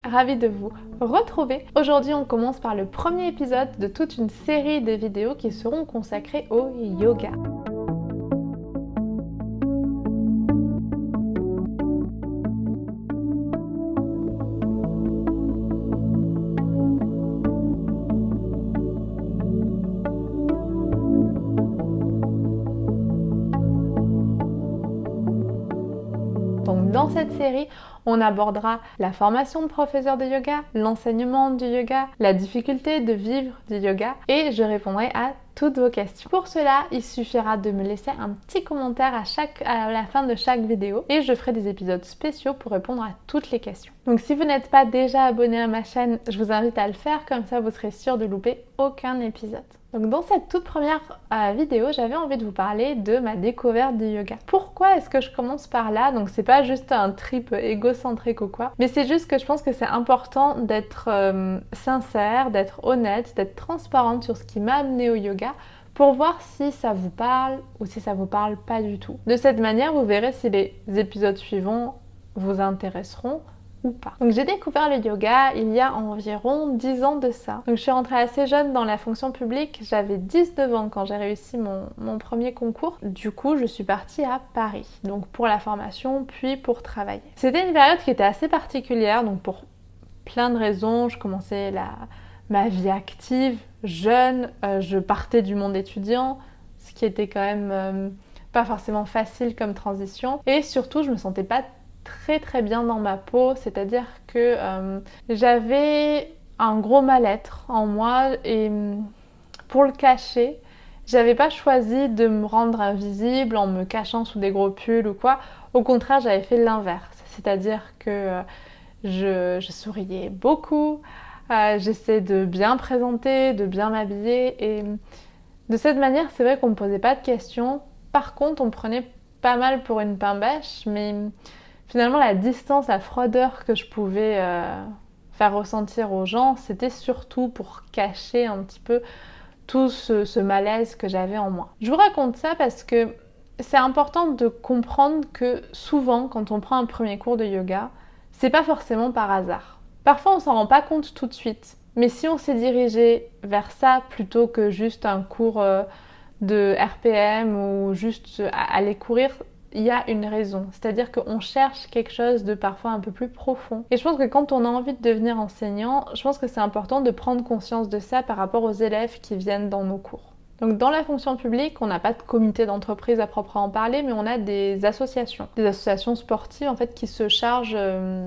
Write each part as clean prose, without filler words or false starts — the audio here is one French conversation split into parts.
ravie de vous retrouver. Aujourd'hui, on commence par le premier épisode de toute une série de vidéos qui seront consacrées au yoga. Donc dans cette série, on abordera la formation de professeur de yoga, l'enseignement du yoga, la difficulté de vivre du yoga et je répondrai à toutes vos questions. Pour cela, il suffira de me laisser un petit commentaire à la fin de chaque vidéo et je ferai des épisodes spéciaux pour répondre à toutes les questions. Donc si vous n'êtes pas déjà abonné à ma chaîne, je vous invite à le faire, comme ça vous serez sûr de louper aucun épisode. Donc dans cette toute première vidéo, j'avais envie de vous parler de ma découverte du yoga. Pourquoi est-ce que je commence par là? Donc c'est pas juste un trip égocentrique ou quoi, mais c'est juste que je pense que c'est important d'être sincère, d'être honnête, d'être transparente sur ce qui m'a amenée au yoga pour voir si ça vous parle ou si ça vous parle pas du tout. De cette manière, vous verrez si les épisodes suivants vous intéresseront ou pas. Donc j'ai découvert le yoga il y a environ 10 ans de ça. Donc je suis rentrée assez jeune dans la fonction publique, j'avais 19 ans quand j'ai réussi mon premier concours. Du coup, je suis partie à Paris, donc pour la formation puis pour travailler. C'était une période qui était assez particulière, donc pour plein de raisons. Je commençais ma vie active, jeune, je partais du monde étudiant, ce qui était quand même pas forcément facile comme transition. Et surtout, je me sentais pas très bien dans ma peau, c'est-à-dire que j'avais un gros mal-être en moi et pour le cacher, j'avais pas choisi de me rendre invisible en me cachant sous des gros pulls ou quoi. Au contraire, j'avais fait l'inverse, c'est-à-dire que je souriais beaucoup, j'essayais de bien présenter, de bien m'habiller et de cette manière, c'est vrai qu'on me posait pas de questions. Par contre, on me prenait pas mal pour une pain bêche, mais finalement, la distance, la froideur que je pouvais faire ressentir aux gens, c'était surtout pour cacher un petit peu tout ce malaise que j'avais en moi. Je vous raconte ça parce que c'est important de comprendre que souvent, quand on prend un premier cours de yoga, c'est pas forcément par hasard. Parfois, on s'en rend pas compte tout de suite. Mais si on s'est dirigé vers ça plutôt que juste un cours de RPM ou juste aller courir, il y a une raison, c'est-à-dire qu'on cherche quelque chose de parfois un peu plus profond. Et je pense que quand on a envie de devenir enseignant, je pense que c'est important de prendre conscience de ça par rapport aux élèves qui viennent dans nos cours. Donc dans la fonction publique, on n'a pas de comité d'entreprise à proprement parler, mais on a des associations sportives en fait qui se chargent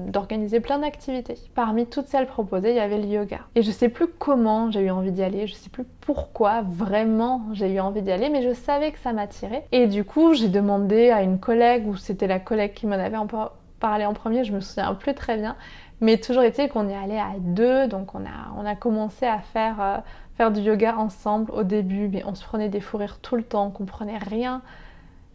d'organiser plein d'activités. Parmi toutes celles proposées, il y avait le yoga. Et je sais plus comment j'ai eu envie d'y aller, je sais plus pourquoi vraiment j'ai eu envie d'y aller, mais je savais que ça m'attirait. Et du coup, j'ai demandé à une collègue, ou c'était la collègue qui m'en avait parlé en premier, je me souviens plus très bien, mais toujours est-il qu'on y allait à deux, donc on a commencé à faire du yoga ensemble au début, mais on se prenait des fous rires tout le temps, on comprenait rien.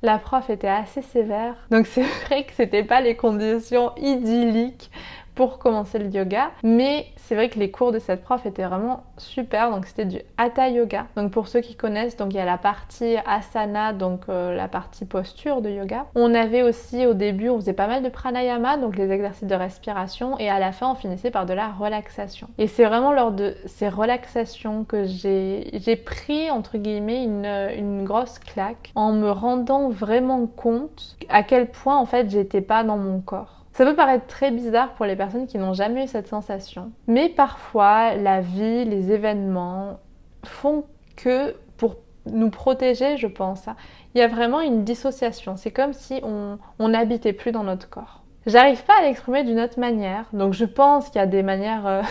La prof était assez sévère, donc c'est vrai que c'était pas les conditions idylliques pour commencer le yoga, mais c'est vrai que les cours de cette prof étaient vraiment super, donc c'était du Hatha Yoga. Donc pour ceux qui connaissent, donc il y a la partie asana, donc la partie posture de yoga. On avait aussi au début, on faisait pas mal de pranayama, donc les exercices de respiration, et à la fin on finissait par de la relaxation. Et c'est vraiment lors de ces relaxations que j'ai pris entre guillemets une grosse claque en me rendant vraiment compte à quel point en fait j'étais pas dans mon corps. Ça peut paraître très bizarre pour les personnes qui n'ont jamais eu cette sensation, mais parfois la vie, les événements font que pour nous protéger, je pense, il y a vraiment une dissociation. C'est comme si on n'habitait plus dans notre corps. J'arrive pas à l'exprimer d'une autre manière, donc je pense qu'il y a des manières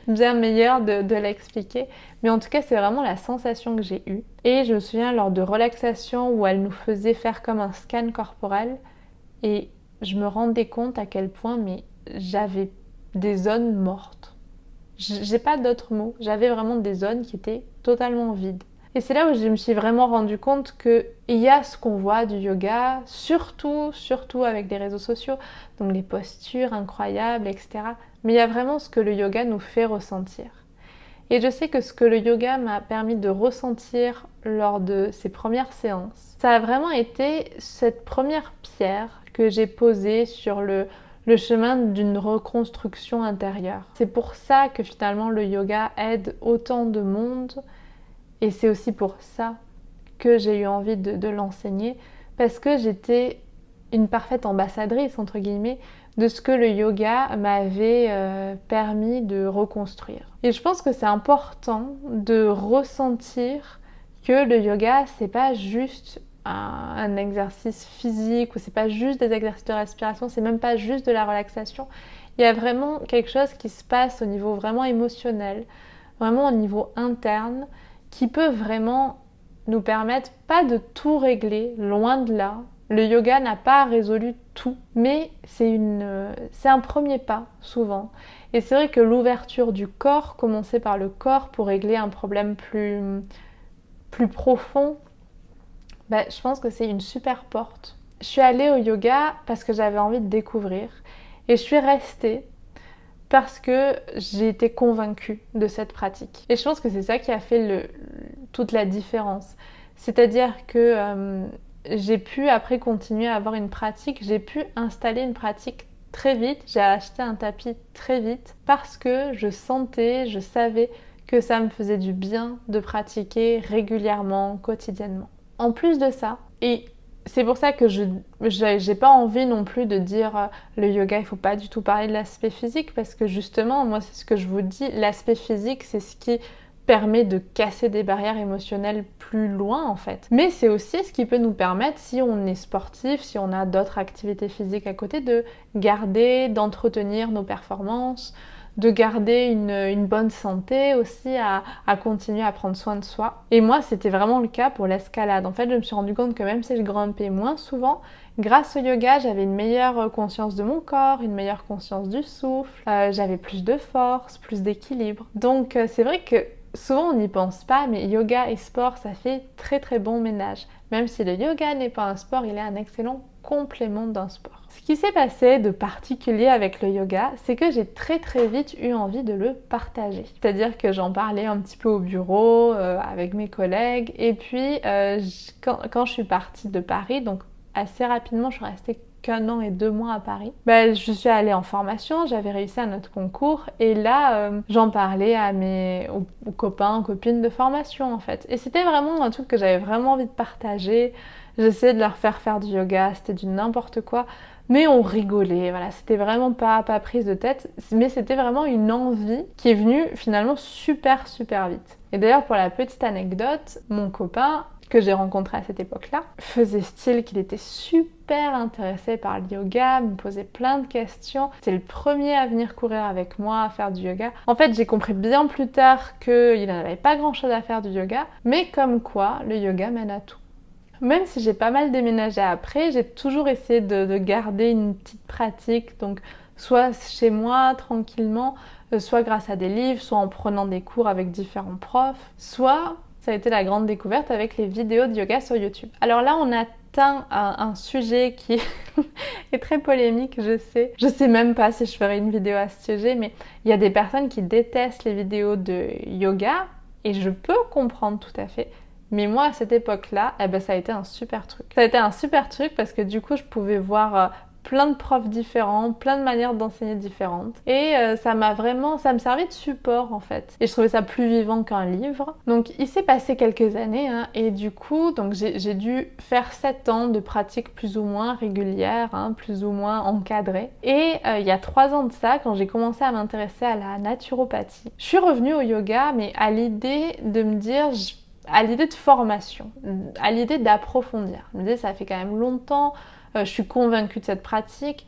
bien meilleures de l'expliquer, mais en tout cas c'est vraiment la sensation que j'ai eue. Et je me souviens lors de relaxation où elle nous faisait faire comme un scan corporel et je me rendais compte à quel point j'avais des zones mortes. J'ai pas d'autres mots. J'avais vraiment des zones qui étaient totalement vides. Et c'est là où je me suis vraiment rendu compte qu'il y a ce qu'on voit du yoga, surtout avec les réseaux sociaux, donc les postures incroyables, etc. Mais il y a vraiment ce que le yoga nous fait ressentir. Et je sais que ce que le yoga m'a permis de ressentir lors de ces premières séances, ça a vraiment été cette première pierre que j'ai posée sur le le chemin d'une reconstruction intérieure. C'est pour ça que finalement le yoga aide autant de monde et c'est aussi pour ça que j'ai eu envie de l'enseigner parce que j'étais une parfaite ambassadrice entre guillemets de ce que le yoga m'avait permis de reconstruire. Et je pense que c'est important de ressentir que le yoga c'est pas juste un exercice physique ou c'est pas juste des exercices de respiration, c'est même pas juste de la relaxation. Il y a vraiment quelque chose qui se passe au niveau vraiment émotionnel, vraiment au niveau interne, qui peut vraiment nous permettre pas de tout régler, loin de là. Le yoga n'a pas résolu tout, mais c'est un premier pas souvent. Et c'est vrai que l'ouverture du corps, commencer par le corps pour régler un problème plus profond, je pense que c'est une super porte. Je suis allée au yoga parce que j'avais envie de découvrir et je suis restée parce que j'ai été convaincue de cette pratique. Et je pense que c'est ça qui a fait toute la différence. C'est-à-dire que j'ai pu après continuer à avoir une pratique, j'ai pu installer une pratique très vite, j'ai acheté un tapis très vite parce que je savais que ça me faisait du bien de pratiquer régulièrement, quotidiennement. En plus de ça, et c'est pour ça que j'ai pas envie non plus de dire le yoga, il faut pas du tout parler de l'aspect physique parce que justement, moi c'est ce que je vous dis, l'aspect physique c'est ce qui permet de casser des barrières émotionnelles plus loin en fait. Mais c'est aussi ce qui peut nous permettre, si on est sportif, si on a d'autres activités physiques à côté, de garder, d'entretenir nos performances, de garder une bonne santé aussi, à continuer à prendre soin de soi. Et moi, c'était vraiment le cas pour l'escalade. En fait, je me suis rendu compte que même si je grimpais moins souvent, grâce au yoga, j'avais une meilleure conscience de mon corps, une meilleure conscience du souffle, j'avais plus de force, plus d'équilibre. Donc c'est vrai que souvent on n'y pense pas, mais yoga et sport, ça fait très très bon ménage. Même si le yoga n'est pas un sport, il est un excellent complément d'un sport. Ce qui s'est passé de particulier avec le yoga, c'est que j'ai très très vite eu envie de le partager. C'est-à-dire que j'en parlais un petit peu au bureau, avec mes collègues, et puis quand je suis partie de Paris, donc assez rapidement, je suis restée qu'1 an et 2 mois à Paris. Je suis allée en formation, j'avais réussi à notre concours et là j'en parlais aux copains, aux copines de formation en fait. Et c'était vraiment un truc que j'avais vraiment envie de partager. J'essayais de leur faire du yoga, c'était du n'importe quoi. Mais on rigolait, voilà, c'était vraiment pas prise de tête, mais c'était vraiment une envie qui est venue finalement super vite. Et d'ailleurs pour la petite anecdote, mon copain que j'ai rencontré à cette époque-là, faisait style qu'il était super intéressé par le yoga, me posait plein de questions. C'était le premier à venir courir avec moi, à faire du yoga. En fait, j'ai compris bien plus tard qu'il n'avait pas grand-chose à faire du yoga, mais comme quoi, le yoga mène à tout. Même si j'ai pas mal déménagé après, j'ai toujours essayé de garder une petite pratique, donc soit chez moi, tranquillement, soit grâce à des livres, soit en prenant des cours avec différents profs, soit ça a été la grande découverte avec les vidéos de yoga sur YouTube. Alors là, on atteint un sujet qui est très polémique, je sais. Je sais même pas si je ferai une vidéo à ce sujet, mais il y a des personnes qui détestent les vidéos de yoga et je peux comprendre tout à fait. Mais moi, à cette époque-là, ça a été un super truc. Ça a été un super truc parce que du coup, je pouvais voir plein de profs différents, plein de manières d'enseigner différentes. Et ça me servait de support en fait. Et je trouvais ça plus vivant qu'un livre. Donc il s'est passé quelques années et du coup, donc j'ai dû faire 7 ans de pratique plus ou moins régulière, plus ou moins encadrée. Et il y a 3 ans de ça, quand j'ai commencé à m'intéresser à la naturopathie, je suis revenue au yoga, mais à l'idée de me dire... à l'idée de formation, à l'idée d'approfondir. Je me disais, ça fait quand même longtemps, je suis convaincue de cette pratique.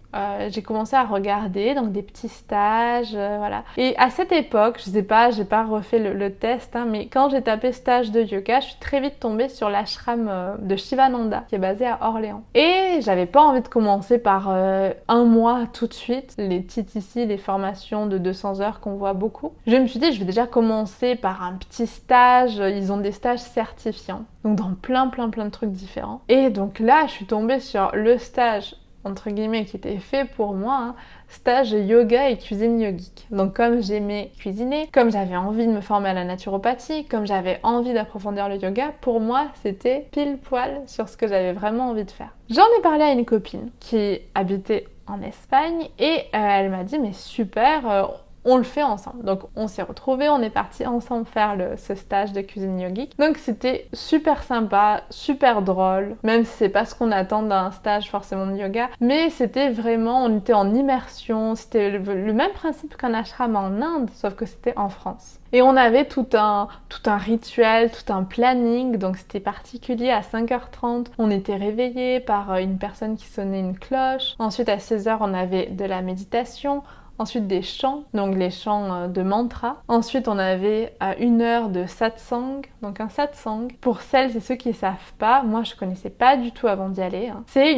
J'ai commencé à regarder donc des petits stages, voilà. Et à cette époque, je sais pas, j'ai pas refait le test, mais quand j'ai tapé stage de yoga, je suis très vite tombée sur l'ashram de Shivananda, qui est basé à Orléans. Et j'avais pas envie de commencer par 1 mois tout de suite, les TTC, les formations de 200 heures qu'on voit beaucoup. Je me suis dit, je vais déjà commencer par un petit stage, ils ont des stages certifiants, donc dans plein de trucs différents. Et donc là, je suis tombée sur le stage entre guillemets qui était fait pour moi, stage yoga et cuisine yogique. Donc comme j'aimais cuisiner, comme j'avais envie de me former à la naturopathie, comme j'avais envie d'approfondir le yoga, pour moi c'était pile poil sur ce que j'avais vraiment envie de faire. J'en ai parlé à une copine qui habitait en Espagne et elle m'a dit mais super, on le fait ensemble. Donc on s'est retrouvés, on est partis ensemble faire ce stage de cuisine yogique. Donc c'était super sympa, super drôle, même si c'est pas ce qu'on attend d'un stage forcément de yoga, mais c'était vraiment, on était en immersion, c'était le même principe qu'un ashram en Inde, sauf que c'était en France. Et on avait tout un rituel, tout un planning, donc c'était particulier. À 5h30, on était réveillés par une personne qui sonnait une cloche. Ensuite à 16h, on avait de la méditation. Ensuite des chants, donc les chants de mantra. Ensuite on avait 1 heure de satsang, donc un satsang. Pour celles et ceux qui ne savent pas, moi je connaissais pas du tout avant d'y aller. C'est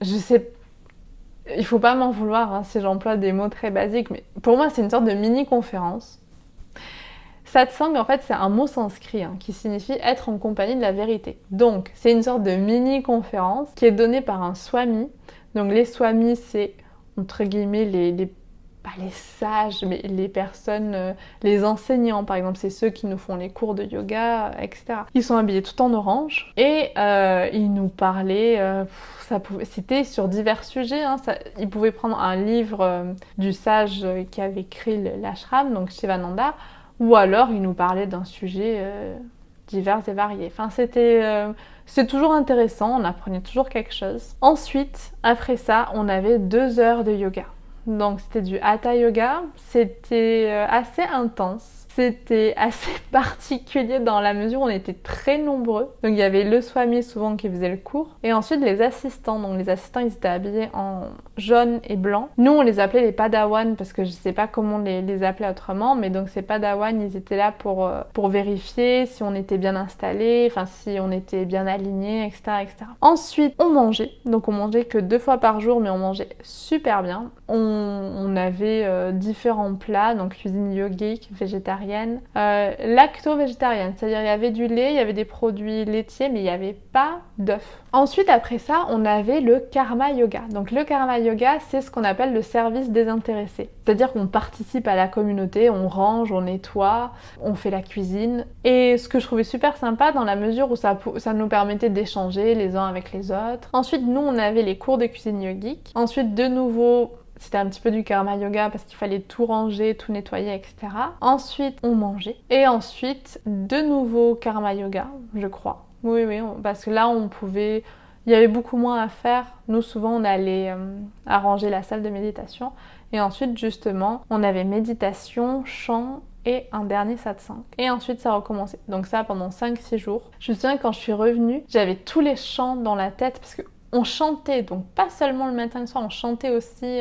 je sais, il faut pas m'en vouloir si j'emploie des mots très basiques, mais pour moi c'est une sorte de mini-conférence. Satsang en fait c'est un mot sanskrit qui signifie être en compagnie de la vérité. Donc c'est une sorte de mini-conférence qui est donnée par un swami. Donc les swamis c'est entre guillemets pas les sages, mais les personnes, les enseignants par exemple, c'est ceux qui nous font les cours de yoga, etc. Ils sont habillés tout en orange et ils nous parlaient, c'était sur divers sujets, ils pouvaient prendre un livre du sage qui avait créé l'ashram, donc Shivananda, ou alors ils nous parlaient d'un sujet divers et variés. Enfin c'est toujours intéressant, on apprenait toujours quelque chose. Ensuite, après ça, on avait 2 heures de yoga. Donc c'était du Hatha Yoga, c'était assez intense. C'était assez particulier dans la mesure où on était très nombreux. Donc il y avait le swami souvent qui faisait le cours. Et ensuite les assistants. Donc les assistants ils étaient habillés en jaune et blanc. Nous on les appelait les padawans parce que je sais pas comment les appeler autrement. Mais donc ces padawans ils étaient là pour vérifier si on était bien installé, enfin si on était bien aligné, etc., etc. Ensuite on mangeait. Donc on mangeait que 2 fois par jour mais on mangeait super bien. On avait différents plats, donc cuisine yogique, végétarienne, lacto-végétarienne, c'est-à-dire il y avait du lait, il y avait des produits laitiers, mais il n'y avait pas d'œufs. Ensuite, après ça, on avait le karma yoga. Donc le karma yoga, c'est ce qu'on appelle le service désintéressé. C'est-à-dire qu'on participe à la communauté, on range, on nettoie, on fait la cuisine. Et ce que je trouvais super sympa dans la mesure où ça nous permettait d'échanger les uns avec les autres. Ensuite, nous, on avait les cours de cuisine yogique. Ensuite, de nouveau, c'était un petit peu du karma yoga parce qu'il fallait tout ranger, tout nettoyer, etc. Ensuite, on mangeait. Et ensuite, de nouveau karma yoga, je crois. Oui, parce que là, il y avait beaucoup moins à faire. Nous, souvent, on allait arranger la salle de méditation. Et ensuite, justement, on avait méditation, chant et un dernier satsang. Et ensuite, ça recommençait. Donc ça, pendant 5-6 jours. Je me souviens, quand je suis revenue, j'avais tous les chants dans la tête parce que on chantait, donc pas seulement le matin et le soir, on chantait aussi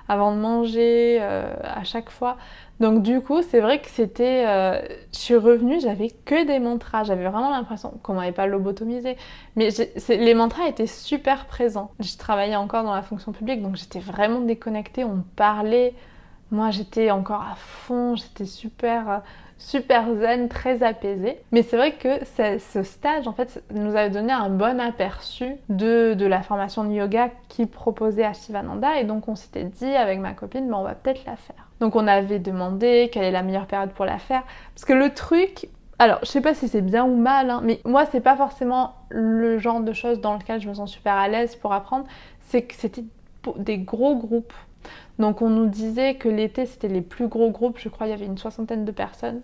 avant de manger, à chaque fois. Donc du coup, c'est vrai que c'était... je suis revenue, j'avais que des mantras, j'avais vraiment l'impression qu'on m'avait pas lobotomisée, mais les mantras étaient super présents. Je travaillais encore dans la fonction publique, donc j'étais vraiment déconnectée, on me parlait, moi j'étais encore à fond, j'étais super zen, très apaisée. Mais c'est vrai que ce stage, en fait, nous avait donné un bon aperçu de la formation de yoga qu'il proposait à Shivananda. Et donc, on s'était dit avec ma copine, on va peut-être la faire. Donc, on avait demandé quelle est la meilleure période pour la faire. Parce que le truc... Alors, je sais pas si c'est bien ou mal, mais moi, c'est pas forcément le genre de choses dans lequel je me sens super à l'aise pour apprendre. C'est que c'était des gros groupes. Donc on nous disait que l'été c'était les plus gros groupes, je crois il y avait une 60aine de personnes.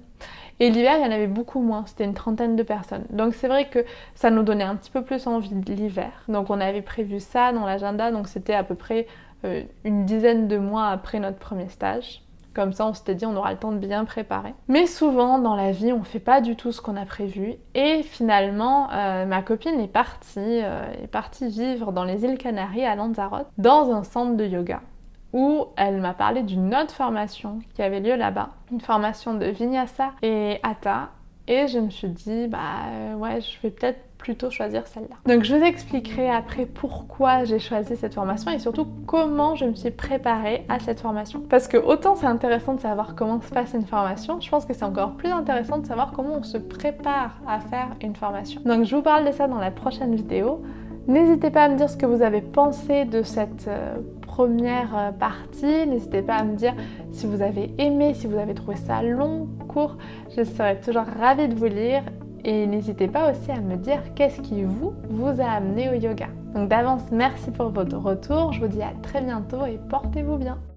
Et l'hiver il y en avait beaucoup moins, c'était une 30aine de personnes. Donc c'est vrai que ça nous donnait un petit peu plus envie de l'hiver. Donc on avait prévu ça dans l'agenda, donc c'était à peu près une dizaine de mois après notre premier stage. Comme ça on s'était dit on aura le temps de bien préparer. Mais souvent dans la vie on fait pas du tout ce qu'on a prévu. Et finalement ma copine est partie vivre dans les îles Canaries à Lanzarote, dans un centre de yoga, où elle m'a parlé d'une autre formation qui avait lieu là-bas, une formation de Vinyasa et Hatha, et je me suis dit ouais, je vais peut-être plutôt choisir celle-là. Donc je vous expliquerai après pourquoi j'ai choisi cette formation et surtout comment je me suis préparée à cette formation. Parce que autant c'est intéressant de savoir comment se passe une formation, je pense que c'est encore plus intéressant de savoir comment on se prépare à faire une formation. Donc je vous parle de ça dans la prochaine vidéo. N'hésitez pas à me dire ce que vous avez pensé de cette première partie. N'hésitez pas à me dire si vous avez aimé, si vous avez trouvé ça long, court. Je serai toujours ravie de vous lire. Et n'hésitez pas aussi à me dire qu'est-ce qui vous a amené au yoga. Donc d'avance, merci pour votre retour. Je vous dis à très bientôt et portez-vous bien.